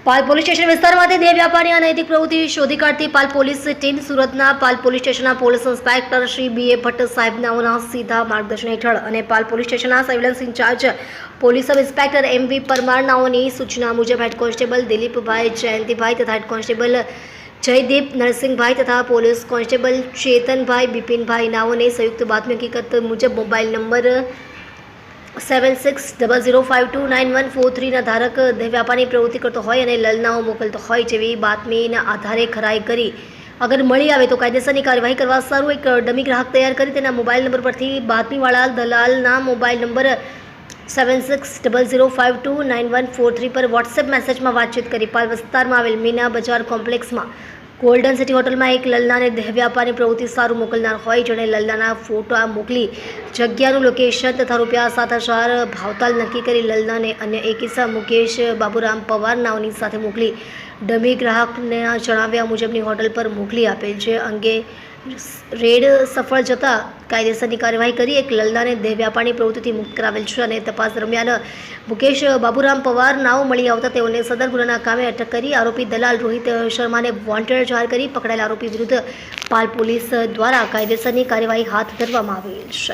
પાલ police station વિસ્તારમાંથી દેહ વ્યાપારની અનૈતિક પ્રવૃત્તિ શોધી કાઢતી પાલ પોલીસ ટીમ સુરતના પાલ પોલીસ સ્ટેશનના police inspector Shri B A Bhatt સાહેબનાઓના સીધા માર્ગદર્શન હેઠળ અને પાલ પોલીસ સ્ટેશનના surveillance incharge police sub inspector M V. પરમારનાઓની સૂચના મુજબ હેડ કોન્સ્ટેબલ દિલીપભાઈ જયંતિભાઈ તથા હેડ કોન્સ્ટેબલ જયદીપ નરસિંહભાઈ તથા પોલીસ કોન્સ્ટેબલ ચેતનભાઈ બિપિનભાઈ નાઓને સંયુક્ત બાતમી હકીકત મુજબ મોબાઈલ નંબર 7600529143 ધારક દેહ વ્યાપારની પ્રવૃત્તિ કરતો હોય અને લલનાઓ મોકલતો હોય જેવી બાતમીના આધારે ખરાઈ કરી અગર મળી આવે તો કાયદેસરની કાર્યવાહી કરવા સારું એક ડમી ગ્રાહક તૈયાર કરી તેના મોબાઈલ નંબર પરથી બાતમીવાળા દલાલના મોબાઈલ નંબર 7600529143 પર વોટ્સએપ મેસેજમાં વાતચીત કરી પાલ વિસ્તારમાં આવેલ મીના બજાર કોમ્પ્લેક્સમાં ગોલ્ડન સિટી હોટલમાં એક લલનાને દેહ વ્યાપારની પ્રવૃત્તિ સારું મોકલનાર હોય જેણે લલનાના ફોટા મોકલી જગ્યાનું લોકેશન તથા ₹7,000 ભાવતાલ નક્કી કરી લલનાને અન્ય એક કિસ્સા મુકેશ બાબુરામ પવાર નાઓની સાથે મોકલી ડમી ગ્રાહકને જણાવ્યા મુજબની હોટલ પર મોકલી આપેલ છે અંગે રેડ સફળ જતાં કાયદેસરની કાર્યવાહી કરી એક લલનાને દેહ વ્યાપારની પ્રવૃત્તિથી મુક્ત કરાવેલ છે અને તપાસ દરમિયાન મુકેશ બાબુરામ પવાર નાઓ મળી આવતા તેઓને સદર ગુનાના કામે અટક કરી આરોપી દલાલ રોહિત શર્માને વોન્ટેડ જાહેર કરી પકડાયેલ આરોપી વિરુદ્ધ પાલ પોલીસ દ્વારા કાયદેસરની કાર્યવાહી હાથ ધરવામાં આવેલ છે।